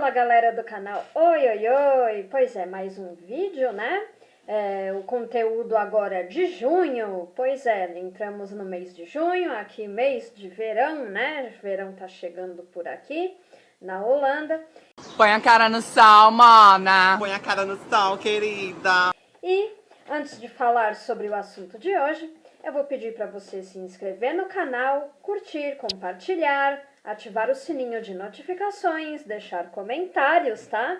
Fala galera do canal, oi, oi, oi, pois é, mais um vídeo, né? O conteúdo agora de junho, pois é, entramos no mês de junho, aqui mês de verão, né? Verão tá chegando por aqui, na Holanda. Põe a cara no sol, mana. Põe a cara no sol, querida. E antes de falar sobre o assunto de hoje, eu vou pedir para você se inscrever no canal, curtir, compartilhar, ativar o sininho de notificações, deixar comentários, tá?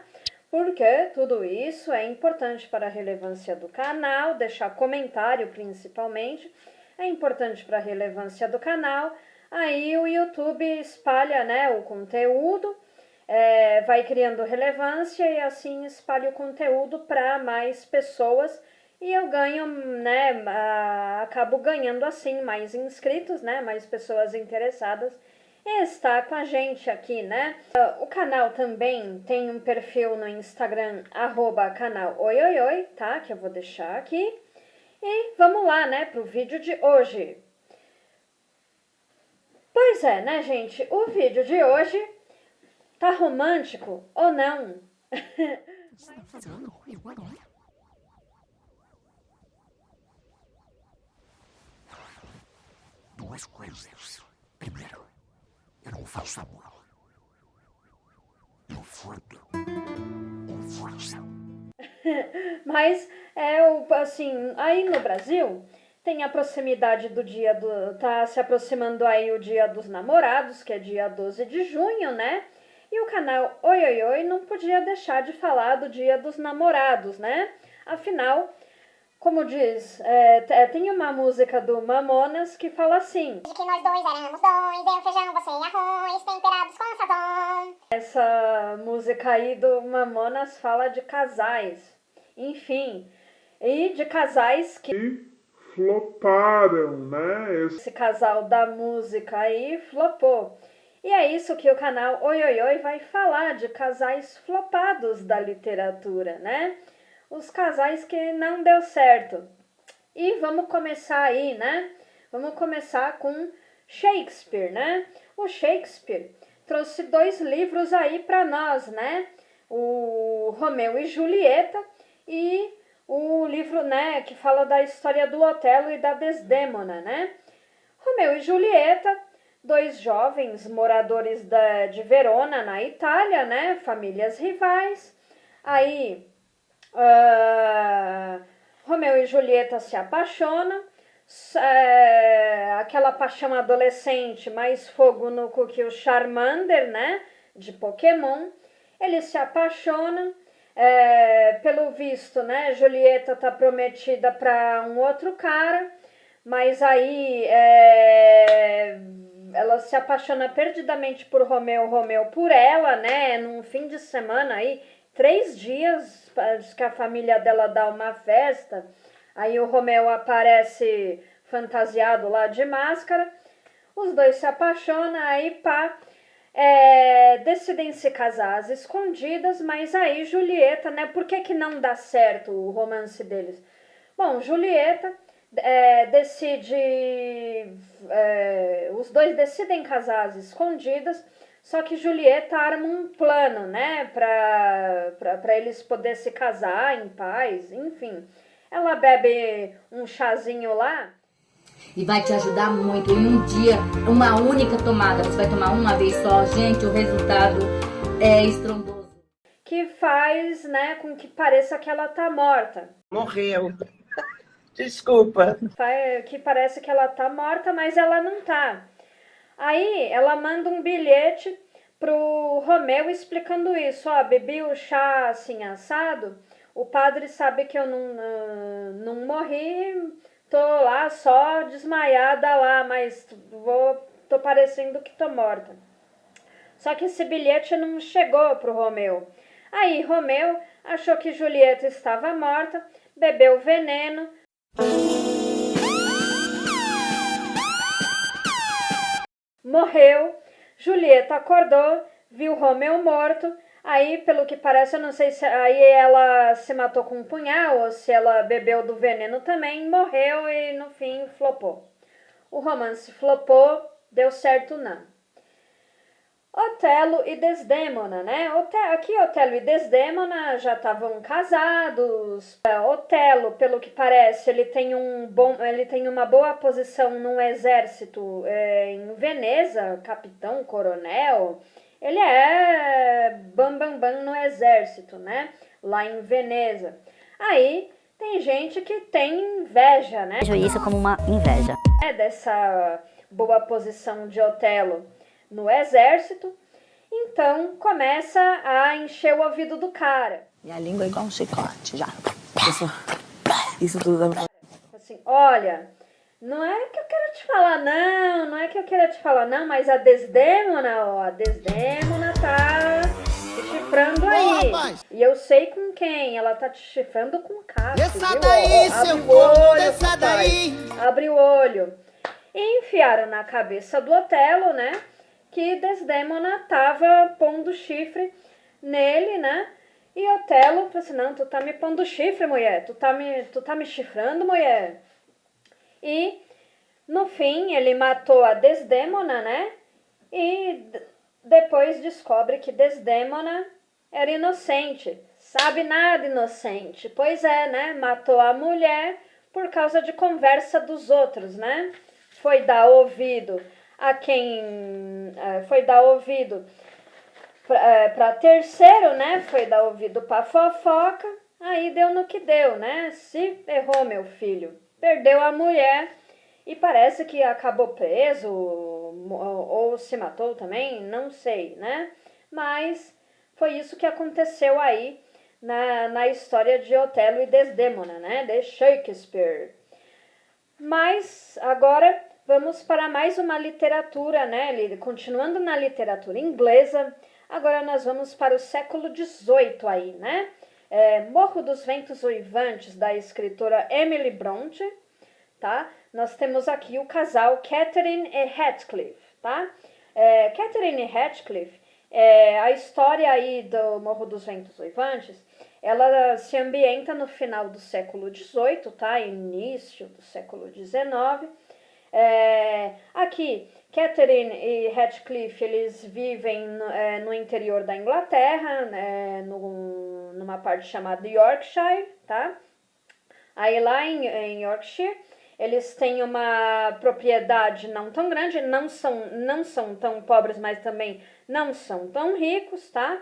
Porque tudo isso é importante para a relevância do canal, deixar comentário principalmente, é importante para a relevância do canal. Aí o YouTube espalha, né, o conteúdo, vai criando relevância e assim espalha o conteúdo para mais pessoas. E eu ganho, né, acabo ganhando assim mais inscritos, né, mais pessoas interessadas em estar com a gente aqui, né. O canal também tem um perfil no Instagram, @canal oioioi, tá, que eu vou deixar aqui. E vamos lá, né, pro vídeo de hoje. Pois é, né, gente, o vídeo de hoje tá romântico ou não? Duas coisas. Primeiro, eu não faço amor. Eu fodo com força. Mas assim, aí no Brasil tem a proximidade do dia do... Tá se aproximando aí o dia dos namorados, que é dia 12 de junho, né? E o canal Oi Oi Oi não podia deixar de falar do dia dos namorados, né? Afinal, como diz, tem uma música do Mamonas que fala assim: de que nós dois éramos dois, eu feijão, você arroz, temperados com sazon. Essa música aí do Mamonas fala de casais, enfim, e de casais que floparam, né? esse casal da música aí flopou. E é isso que o canal Oi Oi Oi vai falar, de casais flopados da literatura, né? Os casais que não deu certo. E vamos começar aí, né? Vamos começar com Shakespeare, né? O Shakespeare trouxe 2 livros aí para nós, né? O Romeu e Julieta e o livro, né, que fala da história do Otelo e da Desdémona, né? Romeu e Julieta, 2 jovens moradores de Verona, na Itália, né? Famílias rivais. Aí Romeu e Julieta se apaixonam, aquela paixão adolescente, mais fogo no cu que o Charmander, né, de Pokémon. Eles se apaixonam, pelo visto, né, Julieta tá prometida para um outro cara, mas aí ela se apaixona perdidamente por Romeu, Romeu por ela, né, num fim de semana aí, 3 dias, que a família dela dá uma festa, aí o Romeu aparece fantasiado lá de máscara, os dois se apaixonam, aí decidem se casar às escondidas, mas aí Julieta, né, por que não dá certo o romance deles? Bom, Julieta os dois decidem casar às escondidas, só que Julieta arma um plano, né, pra eles poderem se casar em paz, enfim. Ela bebe um chazinho lá. E vai te ajudar muito. Em um dia, uma única tomada. Você vai tomar uma vez só. Gente, o resultado é estrondoso. Que faz, né, com que pareça que ela tá morta. Morreu. Desculpa. Que parece que ela tá morta, mas ela não tá. Aí ela manda um bilhete pro Romeu explicando isso. Ó, bebi o chá assim assado, o padre sabe que eu não morri, tô lá só desmaiada lá, mas tô parecendo que tô morta. Só que esse bilhete não chegou pro Romeu. Aí Romeu achou que Julieta estava morta, bebeu veneno. Morreu, Julieta acordou, viu Romeu morto, aí pelo que parece, eu não sei se aí ela se matou com um punhal ou se ela bebeu do veneno também, morreu e no fim flopou. O romance flopou, deu certo não. Otelo e Desdémona, né? Aqui Otelo e Desdémona já estavam casados. Otelo, pelo que parece, ele tem uma boa posição no exército em Veneza, capitão, coronel. Ele é bam no exército, né? Lá em Veneza. Aí tem gente que tem inveja, né? Vejo isso como uma inveja. Dessa boa posição de Otelo no exército, então começa a encher o ouvido do cara. Minha língua é igual um chicote, já. Isso tudo dá assim, olha, não é que eu quero te falar não, mas a Desdémona tá te chifrando aí. E eu sei com quem, ela tá te chifrando com o Cássio, Desça viu? daí, seu corno, desça daí. Abre o olho. E enfiaram na cabeça do Otelo, né, que Desdémona tava pondo chifre nele, né, e Otelo falou assim, não, tu tá me pondo chifre, mulher, tu tá me chifrando, mulher. E, no fim, ele matou a Desdémona, né, e depois descobre que Desdémona era inocente, sabe nada inocente, pois é, né, matou a mulher por causa de conversa dos outros, né. Foi dar ouvido a quem foi dar ouvido para terceiro, né? Foi dar ouvido para fofoca. Aí deu no que deu, né? Se errou, meu filho. Perdeu a mulher e parece que acabou preso ou se matou também, não sei, né? Mas foi isso que aconteceu aí na história de Otelo e Desdémona, né? De Shakespeare. Mas agora vamos para mais uma literatura, né? Continuando na literatura inglesa, agora nós vamos para o século XVIII aí, né? Morro dos Ventos Uivantes, da escritora Emily Bronte, tá? Nós temos aqui o casal Catherine e Heathcliff, tá? Catherine e Heathcliff, a história aí do Morro dos Ventos Uivantes, ela se ambienta no final do século XVIII, tá? Início do século XIX. Aqui, Catherine e Heathcliff, eles vivem no interior da Inglaterra, numa parte chamada Yorkshire, tá? Aí lá em Yorkshire, eles têm uma propriedade não tão grande, não são tão pobres, mas também não são tão ricos, tá?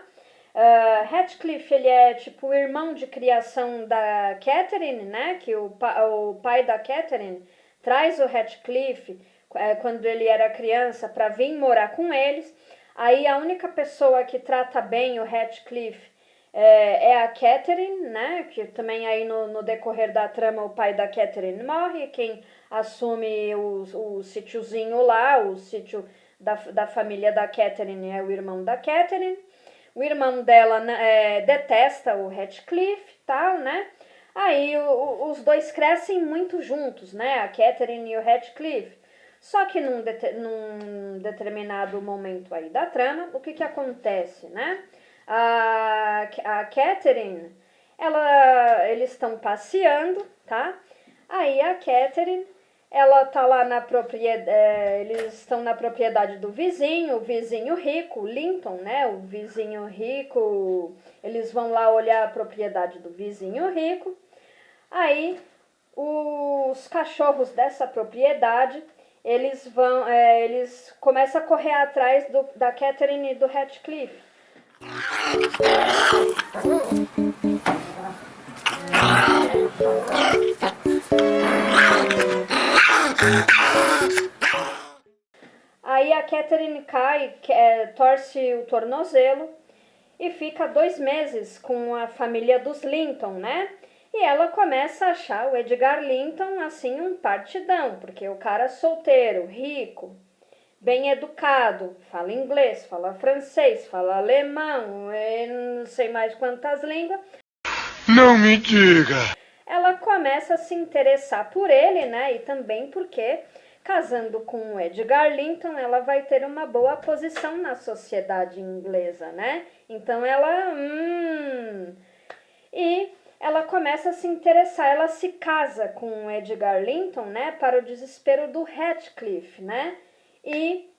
Heathcliff, ele é tipo o irmão de criação da Catherine, né? Que o pai da Catherine traz o Heathcliff quando ele era criança para vir morar com eles. Aí a única pessoa que trata bem o Heathcliff é a Catherine, né? Que também aí no decorrer da trama o pai da Catherine morre. Quem assume o sítiozinho lá, o sítio da família da Catherine é o irmão da Catherine. O irmão dela detesta o Heathcliff e tal, né? Aí os dois crescem muito juntos, né? A Catherine e o Heathcliff. Só que num determinado momento aí da trama, o que acontece, né? A Catherine, eles estão passeando, tá? Aí a Catherine, ela tá lá na propriedade, eles estão na propriedade do vizinho, o vizinho rico, Linton, né? O vizinho rico, eles vão lá olhar a propriedade do vizinho rico. Aí os cachorros dessa propriedade, eles começam a correr atrás da Catherine e do Heathcliff. Aí a Catherine cai, torce o tornozelo e fica 2 meses com a família dos Linton, né? E ela começa a achar o Edgar Linton, assim, um partidão, porque o cara solteiro, rico, bem educado, fala inglês, fala francês, fala alemão, não sei mais quantas línguas. Não me diga! Ela começa a se interessar por ele, né? E também porque, casando com o Edgar Linton, ela vai ter uma boa posição na sociedade inglesa, né? Então ela... E ela começa a se interessar, ela se casa com o Edgar Linton, né? Para o desespero do Heathcliff, né? E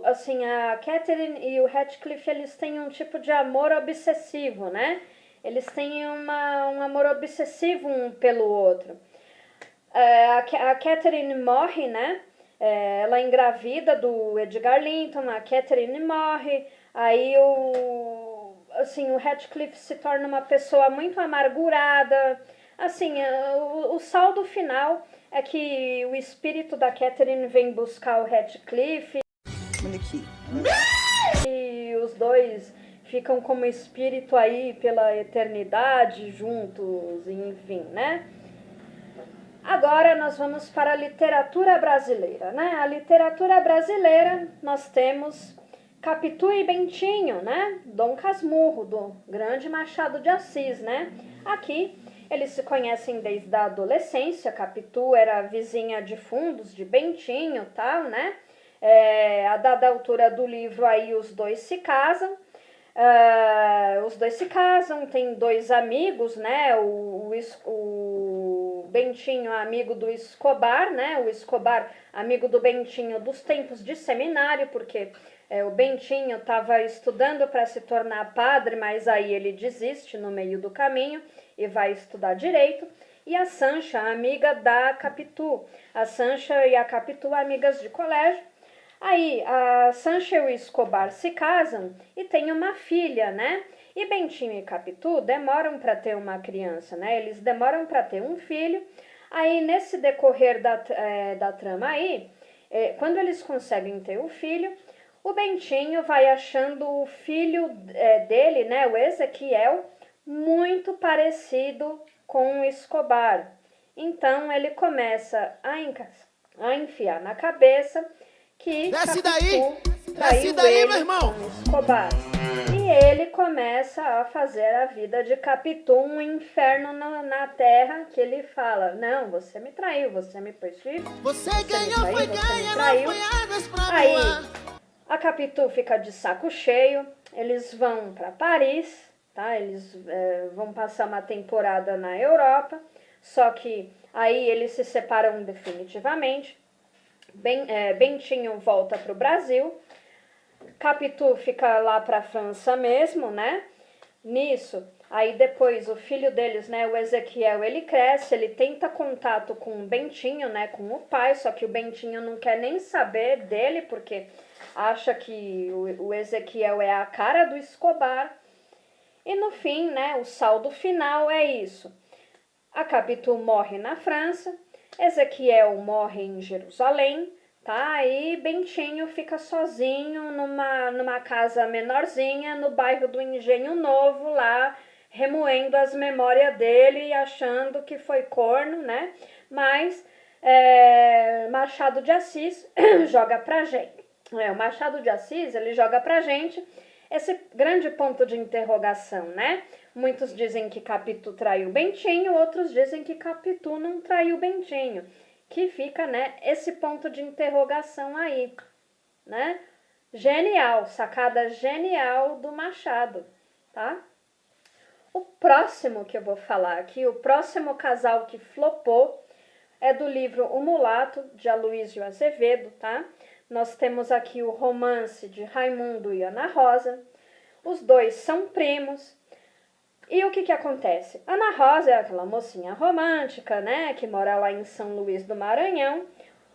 assim, a Catherine e o Heathcliff, eles têm um tipo de amor obsessivo, né? Eles têm um amor obsessivo um pelo outro. A Catherine morre, né? Ela é engravida do Edgar Linton, a Catherine morre, aí o Heathcliff se torna uma pessoa muito amargurada. Assim, o saldo final é que o espírito da Catherine vem buscar o Heathcliff e os dois ficam como espírito aí pela eternidade juntos, enfim, né? Agora nós vamos para a literatura brasileira, né? A literatura brasileira, nós temos Capitu e Bentinho, né? Dom Casmurro, do grande Machado de Assis, né? Aqui eles se conhecem desde a adolescência. Capitu era vizinha de fundos de Bentinho, tal, né? A dada altura do livro aí os dois se casam. Tem dois amigos, né? O Bentinho, amigo do Escobar, né? O Escobar, amigo do Bentinho dos tempos de seminário, porque o Bentinho estava estudando para se tornar padre, mas aí ele desiste no meio do caminho e vai estudar direito. E a Sancha, amiga da Capitu. A Sancha e a Capitu, amigas de colégio. Aí a Sancha e o Escobar se casam e tem uma filha, né? E Bentinho e Capitu demoram para ter uma criança, né? Eles demoram para ter um filho. Aí nesse decorrer da trama aí, quando eles conseguem ter o filho, o Bentinho vai achando o filho dele, né? O Ezequiel, muito parecido com o Escobar. Então ele começa a enfiar na cabeça que Desce Capitu daí, traiu meu ele irmão. com Escobar. E ele começa a fazer a vida de Capitu um inferno na terra, que ele fala: não, você me traiu, você me pôs filho, Você me ganhou, traiu, foi você me ganha, traiu. não foi águas pra Aí voar. a Capitu fica de saco cheio, eles vão para Paris, tá? Eles vão passar uma temporada na Europa, só que aí eles se separam definitivamente. Bentinho volta para o Brasil, Capitu fica lá para a França mesmo, né? Nisso, aí depois o filho deles, né, o Ezequiel, ele cresce, ele tenta contato com o Bentinho, né, com o pai, só que o Bentinho não quer nem saber dele, porque acha que o Ezequiel é a cara do Escobar. E no fim, né, o saldo final é isso. A Capitu morre na França, Ezequiel morre em Jerusalém, tá? E Bentinho fica sozinho numa casa menorzinha no bairro do Engenho Novo, lá remoendo as memórias dele e achando que foi corno, né? Mas Machado de Assis joga pra gente. O Machado de Assis, ele joga pra gente esse grande ponto de interrogação, né? Muitos dizem que Capitu traiu Bentinho, outros dizem que Capitu não traiu Bentinho. Que fica, né, esse ponto de interrogação aí, né? Genial, sacada genial do Machado, tá? O próximo que eu vou falar aqui, o próximo casal que flopou, é do livro O Mulato, de Aloysio Azevedo, tá? Nós temos aqui o romance de Raimundo e Ana Rosa. Os dois são primos. E o que acontece? Ana Rosa é aquela mocinha romântica, né, que mora lá em São Luís do Maranhão.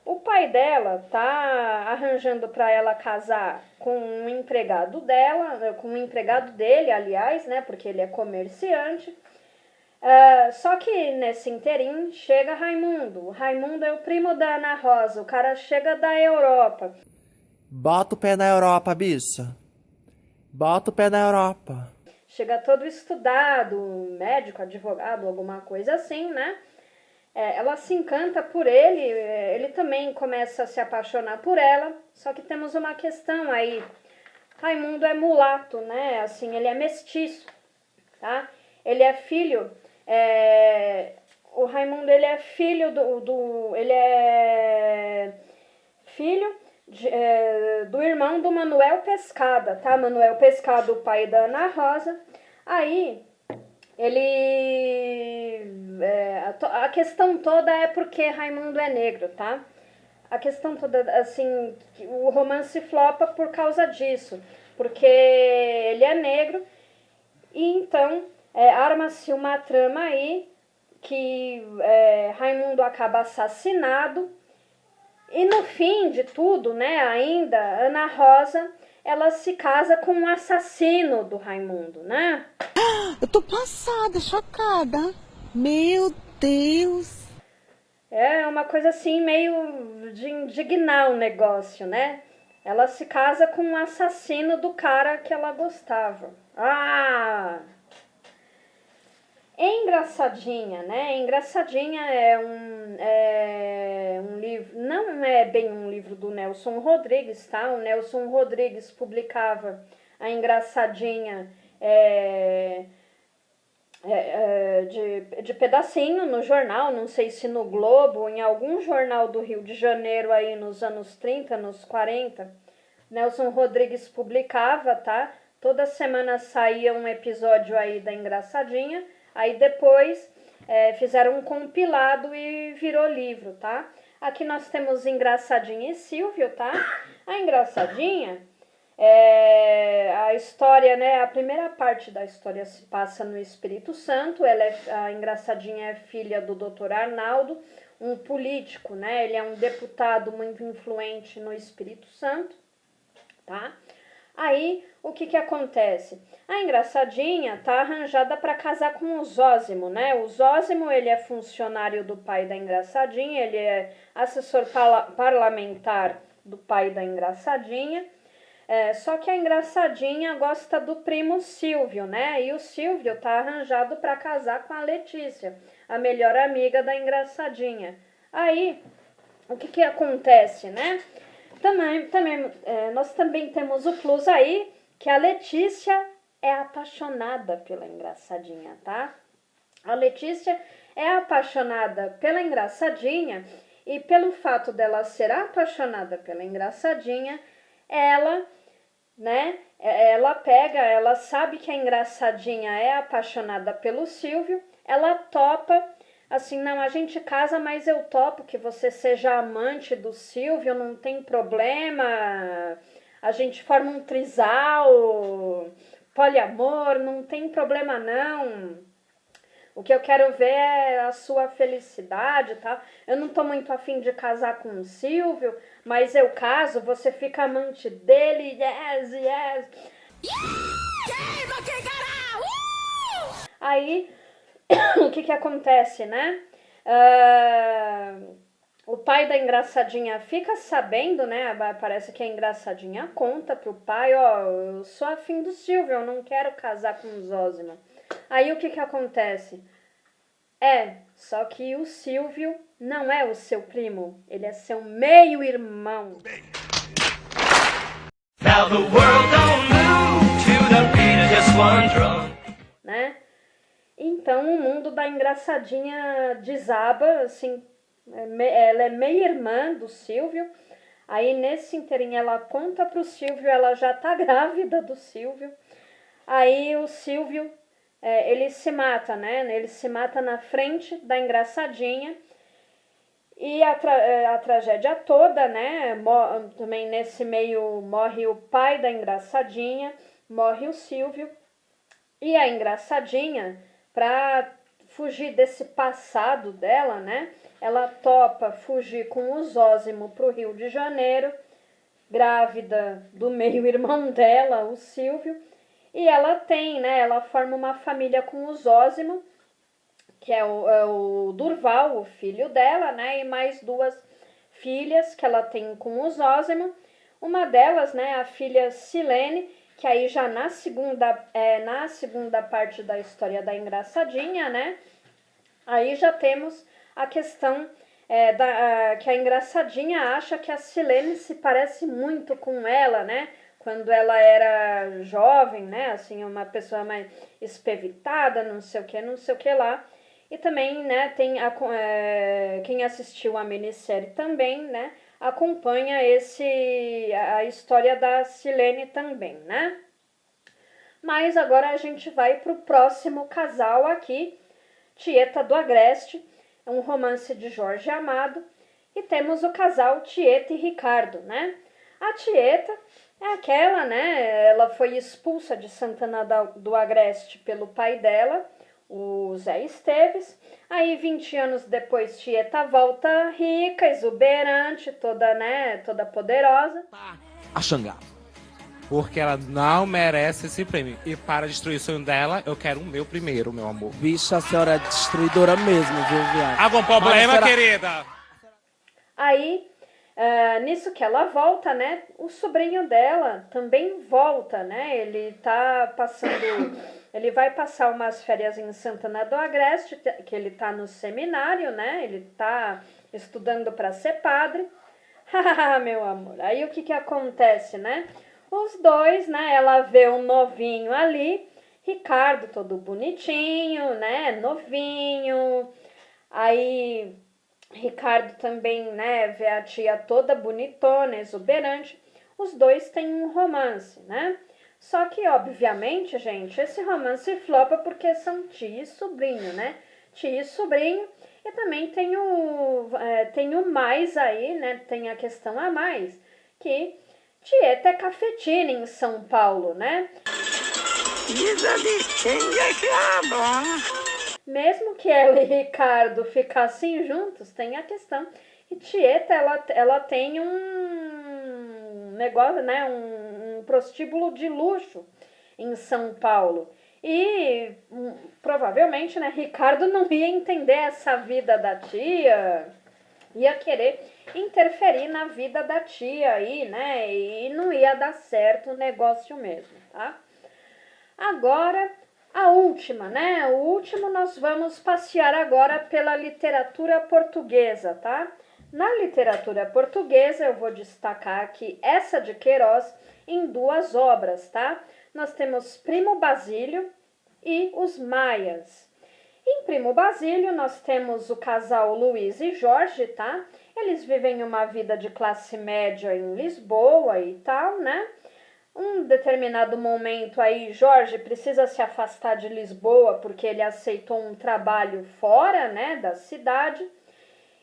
O pai dela tá arranjando para ela casar com um empregado dela, com um empregado dele, aliás, né, porque ele é comerciante. Só que nesse interim chega Raimundo. O Raimundo é o primo da Ana Rosa, o cara chega da Europa. Bota o pé na Europa, bicha. Bota o pé na Europa. Chega todo estudado, médico, advogado, alguma coisa assim, né? Ela se encanta por ele, ele também começa a se apaixonar por ela, só que temos uma questão aí. Raimundo é mulato, né? Assim, ele é mestiço, tá? Ele é filho, o Raimundo, ele é filho ele é filho do irmão do Manuel Pescada, tá? Manuel Pescada, o pai da Ana Rosa. Aí, ele... a questão toda é porque Raimundo é negro, tá? a questão toda, assim, o romance flopa por causa disso, porque ele é negro, e então arma-se uma trama aí que Raimundo acaba assassinado, e no fim de tudo, né, ainda, Ana Rosa, ela se casa com um assassino do Raimundo, né? Eu tô passada, chocada. Meu Deus. É uma coisa assim, meio de indignar o negócio, né? Ela se casa com um assassino do cara que ela gostava. Ah! Engraçadinha, né? Engraçadinha é um livro, não é bem um livro do Nelson Rodrigues, tá? O Nelson Rodrigues publicava a Engraçadinha de pedacinho no jornal, não sei se no Globo ou em algum jornal do Rio de Janeiro aí nos anos 30, nos 40, Nelson Rodrigues publicava, tá? Toda semana saía um episódio aí da Engraçadinha, aí depois fizeram um compilado e virou livro, tá? Aqui nós temos Engraçadinha e Silvio, tá? A Engraçadinha, a história, né? A primeira parte da história se passa no Espírito Santo. A Engraçadinha é filha do Dr. Arnaldo, um político, né? Ele é um deputado muito influente no Espírito Santo, tá? Aí, o que acontece? A Engraçadinha tá arranjada para casar com o Zósimo, né? O Zósimo, ele é funcionário do pai da Engraçadinha, ele é assessor parlamentar do pai da Engraçadinha, só que a Engraçadinha gosta do primo Silvio, né? E o Silvio tá arranjado para casar com a Letícia, a melhor amiga da Engraçadinha. Aí, o que acontece, né? Nós também temos o plus aí, que a Letícia é apaixonada pela Engraçadinha, tá? A Letícia é apaixonada pela Engraçadinha, e pelo fato dela ser apaixonada pela Engraçadinha, ela, né, ela sabe que a Engraçadinha é apaixonada pelo Silvio, ela topa, assim, não, a gente casa, mas eu topo que você seja amante do Silvio, não tem problema, a gente forma um trisal, poliamor, não tem problema não. O que eu quero ver é a sua felicidade, tá? Eu não tô muito afim de casar com o Silvio, mas eu caso, você fica amante dele, yes. Aí, o que acontece, né? O pai da Engraçadinha fica sabendo, né? Parece que a Engraçadinha conta pro pai, eu sou afim do Silvio, eu não quero casar com o Zósimo. Aí o que acontece? Só que o Silvio não é o seu primo, ele é seu meio-irmão. Now the world don't move to the beat of just one drum. Né? Então o mundo da Engraçadinha desaba, assim, ela é meia-irmã do Silvio. Aí nesse inteirinho ela conta pro Silvio, ela já tá grávida do Silvio. Aí o Silvio, ele se mata, né? Ele se mata na frente da Engraçadinha. E a tragédia toda, né? Também nesse meio morre o pai da Engraçadinha, morre o Silvio. E a Engraçadinha, para fugir desse passado dela, né? Ela topa fugir com o Zósimo pro Rio de Janeiro, grávida do meio-irmão dela, o Silvio. E ela tem, né? Ela forma uma família com o Zósimo, que é o Durval, o filho dela, né? E mais duas filhas que ela tem com o Zósimo. Uma delas, né? A filha Silene, que aí já na segunda parte da história da Engraçadinha, né? Aí já temos a questão que a Engraçadinha acha que a Silene se parece muito com ela, né? Quando ela era jovem, né? Assim, uma pessoa mais espevitada, não sei o que lá. E também, né, tem quem assistiu a minissérie também, né, acompanha a história da Silene também, né? Mas agora a gente vai para o próximo casal aqui, Tieta do Agreste, é um romance de Jorge Amado, E temos o casal Tieta e Ricardo, né? A Tieta é aquela, né? Ela foi expulsa de Santana do Agreste pelo pai dela, o Zé Esteves. Aí, 20 anos depois, Tieta volta rica, exuberante, toda, né? Toda poderosa. A Xangá. Porque ela não merece esse prêmio. E para destruir o sonho dela, eu quero o meu primeiro, meu amor. Bicha, a senhora é destruidora mesmo, viu, viado? Algum problema, querida? Aí, nisso que ela volta, né? O sobrinho dela também volta, né? Ele vai passar umas férias em Santana do Agreste, que ele tá no seminário, né? Ele tá estudando para ser padre. Meu amor. Aí o que acontece, né? Os dois, né? Ela vê um novinho ali, Ricardo todo bonitinho, né? Novinho. Aí Ricardo também, né? Vê a tia toda bonitona, exuberante. Os dois têm um romance, né? Só que, obviamente, gente, esse romance flopa porque são tia e sobrinho, né? Tia e sobrinho. E também tem o mais aí, né? Tem a questão a mais, que Tieta é cafetina em São Paulo, né? Mesmo que ela e Ricardo ficassem juntos, tem a questão que Tieta, ela tem um negócio, né? Um prostíbulo de luxo em São Paulo. E provavelmente, né, Ricardo não ia entender essa vida da tia, ia querer interferir na vida da tia aí, né, e não ia dar certo o negócio mesmo, tá? Agora, a última, né, o último nós vamos passear agora pela literatura portuguesa, tá? Na literatura portuguesa eu vou destacar aqui essa de Queiroz em 2 obras, tá? Nós temos Primo Basílio e Os Maias. Em Primo Basílio, nós temos o casal Luiz e Jorge, tá? Eles vivem uma vida de classe média em Lisboa e tal, né? Um determinado momento aí, Jorge precisa se afastar de Lisboa porque ele aceitou um trabalho fora, né, da cidade.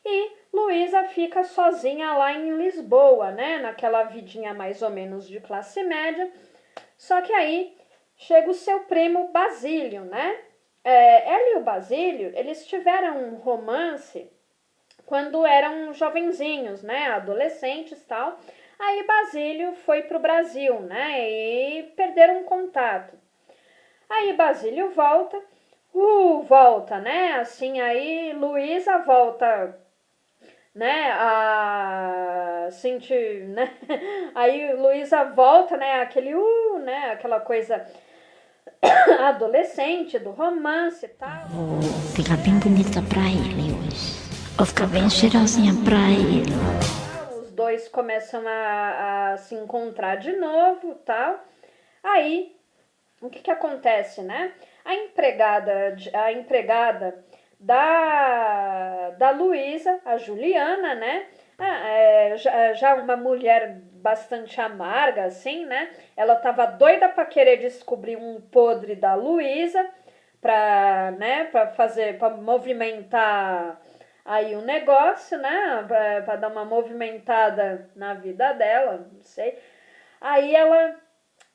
E Luísa fica sozinha lá em Lisboa, né? Naquela vidinha mais ou menos de classe média. Só que aí chega o seu primo Basílio, né? Ela e o Basílio, eles tiveram um romance quando eram jovenzinhos, né? Adolescentes e tal. Aí Basílio foi pro Brasil, né? E perderam contato. Aí Basílio volta, né? Assim, aí Luísa volta, né, a sentir, né, aí Luísa volta, né, né, aquela coisa adolescente do romance e tal. Vou ficar bem bonita pra ele hoje, vou ficar bem cheirosinha pra ele. Os dois começam a se encontrar de novo, tal. Aí, o que acontece, né, a empregada da Luísa, a Juliana, né? Já uma mulher bastante amarga, assim, né? Ela tava doida para querer descobrir um podre da Luísa para movimentar aí o negócio, né? Para dar uma movimentada na vida dela, não sei. Aí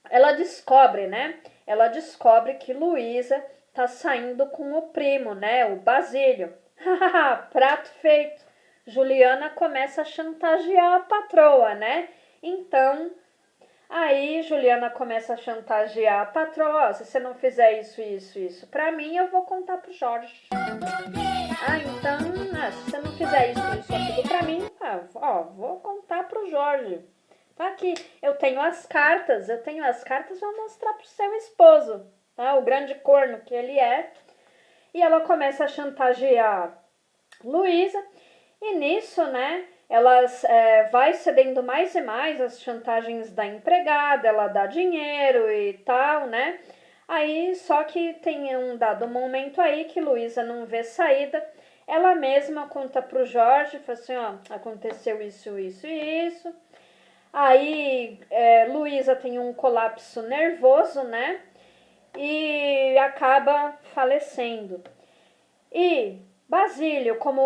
ela descobre, né? Ela descobre que Luísa tá saindo com o primo, né, o Basílio. Prato feito. Juliana começa a chantagear a patroa, né? Então, aí Juliana começa a chantagear a patroa. Se você não fizer isso pra mim, eu vou contar pro Jorge. Então, se você não fizer isso aquilo pra mim, vou contar pro Jorge. Tá aqui, eu tenho as cartas, vou mostrar pro seu esposo. Tá? O grande corno que ele é. E ela começa a chantagear Luísa. E nisso, né, ela vai cedendo mais e mais as chantagens da empregada. Ela dá dinheiro e tal, né. Aí, só que tem um dado momento aí que Luísa não vê saída. Ela mesma conta pro Jorge, fala assim, aconteceu isso e isso. Aí, Luísa tem um colapso nervoso, né. E acaba falecendo. E Basílio como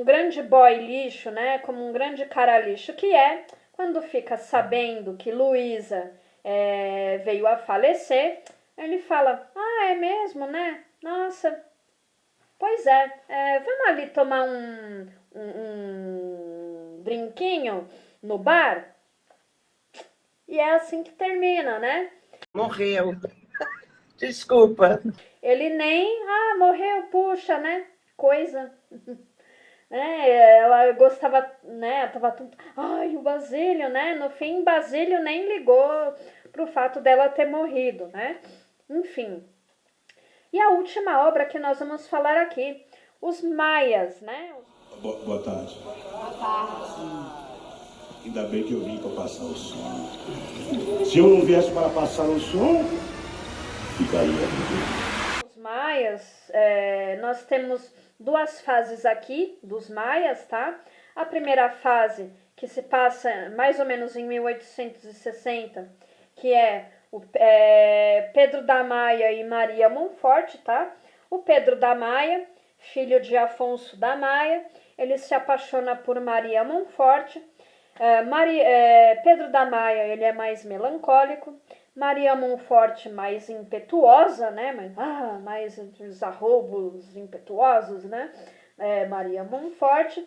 um grande boy lixo, né? Como um grande cara lixo que é, quando fica sabendo que Luísa veio a falecer, ele fala, é mesmo, né? Nossa, pois vamos ali tomar um brinquinho no bar? E é assim que termina, né? Morreu. Desculpa. Ele nem, morreu, puxa, né? Coisa. Ela gostava, né? Tava tudo, o Basílio, né? No fim, Basílio nem ligou pro fato dela ter morrido, né? Enfim. E a última obra que nós vamos falar aqui, os Maias, né? Boa tarde. Boa tarde. Ainda bem que eu vim para passar o som. Se eu não viesse para passar o som, ficaria. Os Maias, nós temos duas fases aqui dos Maias, tá? A primeira fase, que se passa mais ou menos em 1860, que é Pedro da Maia e Maria Monforte, tá? O Pedro da Maia, filho de Afonso da Maia, ele se apaixona por Maria Monforte. Pedro da Maia, ele é mais melancólico, Maria Monforte mais impetuosa, né? Mais entre os arroubos impetuosos, né? Maria Monforte.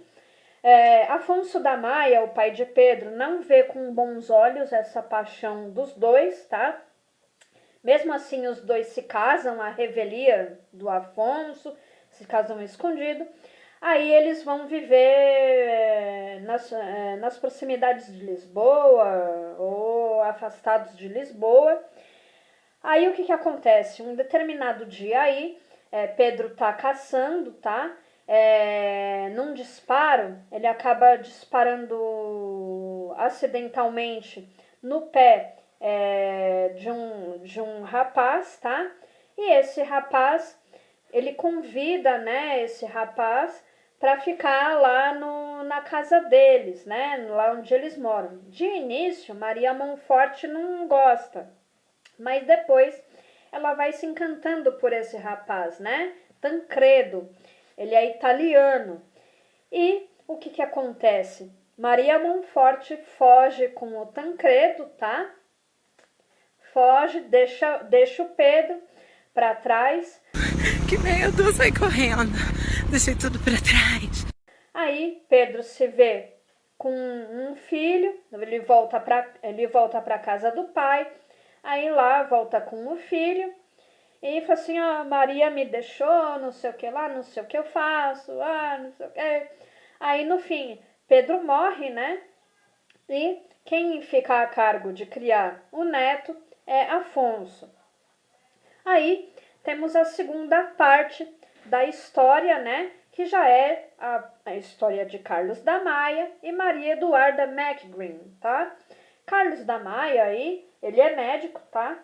Afonso da Maia, o pai de Pedro, não vê com bons olhos essa paixão dos dois, tá? Mesmo assim, os dois se casam, a revelia do Afonso, se casam escondido. Aí eles vão viver nas proximidades de Lisboa ou afastados de Lisboa. Aí o que acontece? Um determinado dia aí, Pedro tá caçando, tá? Num disparo, ele acaba disparando acidentalmente no pé de um rapaz, tá? E esse rapaz, ele convida, né, esse rapaz para ficar lá na casa deles, né, lá onde eles moram. De início, Maria Monforte não gosta, mas depois ela vai se encantando por esse rapaz, né, Tancredo. Ele é italiano. E o que acontece? Maria Monforte foge com o Tancredo, tá? Foge, deixa o Pedro para trás. Que medo, saí correndo. Deixei tudo para trás. Aí Pedro se vê com um filho, ele volta para casa do pai. Aí lá volta com o filho. E fala assim, Maria me deixou, não sei o que lá, não sei o que eu faço, não sei o que. Aí no fim, Pedro morre, né? E quem fica a cargo de criar o neto é Afonso. Aí temos a segunda parte da história, né? Que já é a história de Carlos da Maia e Maria Eduarda Macgreen, tá? Carlos da Maia aí, ele é médico, tá?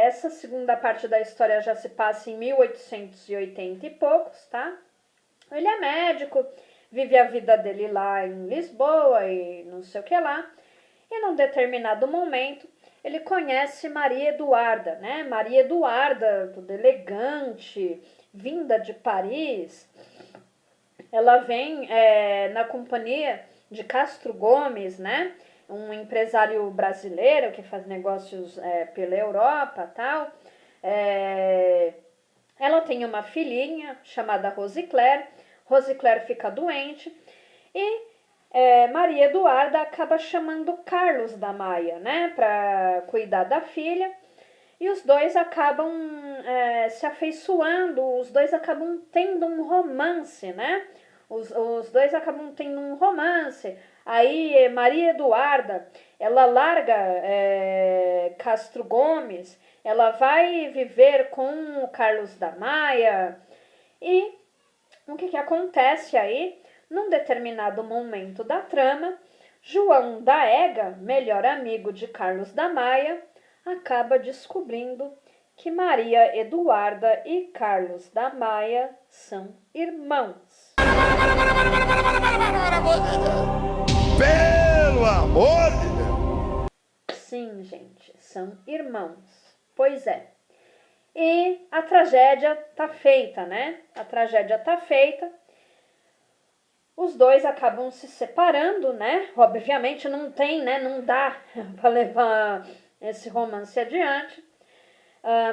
Essa segunda parte da história já se passa em 1880 e poucos, tá? Ele é médico, vive a vida dele lá em Lisboa e não sei o que lá. E num determinado momento, ele conhece Maria Eduarda, né? Maria Eduarda, toda elegante, vinda de Paris. Ela vem na companhia de Castro Gomes, né? Um empresário brasileiro que faz negócios pela Europa e tal. Ela tem uma filhinha chamada Rosicler. Rosicler fica doente e Maria Eduarda acaba chamando Carlos da Maia, né, para cuidar da filha. E os dois acabam se afeiçoando, os dois acabam tendo um romance, né? Os dois acabam tendo um romance. Aí Maria Eduarda, ela larga Castro Gomes, ela vai viver com o Carlos da Maia. E o que acontece aí? Num determinado momento da trama, João da Ega, melhor amigo de Carlos da Maia, acaba descobrindo que Maria Eduarda e Carlos da Maia são irmãos. Pelo amor de Deus! Sim, gente, são irmãos. Pois é. e a tragédia tá feita, né? A tragédia tá feita. Os dois acabam se separando, né? Obviamente não tem, né? Não dá para levar esse romance adiante.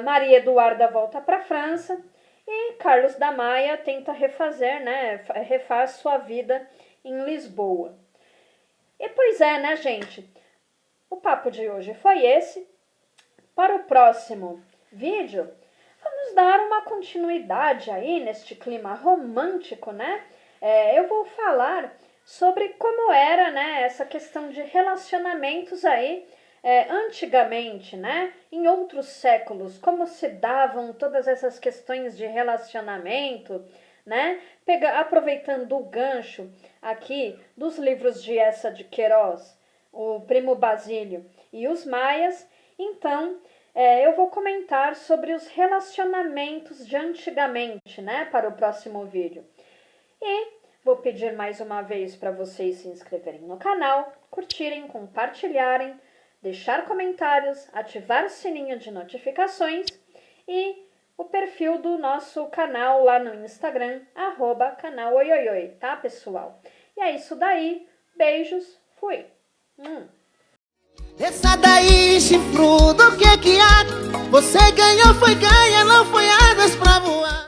Maria Eduarda volta para a França e Carlos da Maia tenta refazer, né? Refaz sua vida em Lisboa. E pois é, né, gente? O papo de hoje foi esse. Para o próximo vídeo, vamos dar uma continuidade aí neste clima romântico, né? Eu vou falar sobre como era, né, essa questão de relacionamentos aí antigamente, né? Em outros séculos, como se davam todas essas questões de relacionamento, né? Aproveitando o gancho aqui dos livros de Eça de Queiroz, o Primo Basílio e os Maias, então eu vou comentar sobre os relacionamentos de antigamente, né? Para o próximo vídeo. E vou pedir mais uma vez para vocês se inscreverem no canal, curtirem, compartilharem, deixar comentários, ativar o sininho de notificações e o perfil do nosso canal lá no Instagram, @canal-oioioi, tá, pessoal? E é isso daí. Beijos. Fui. Desça daí, chifrudo, o que há? Você ganhou, foi ganha, não foi águas pra voar.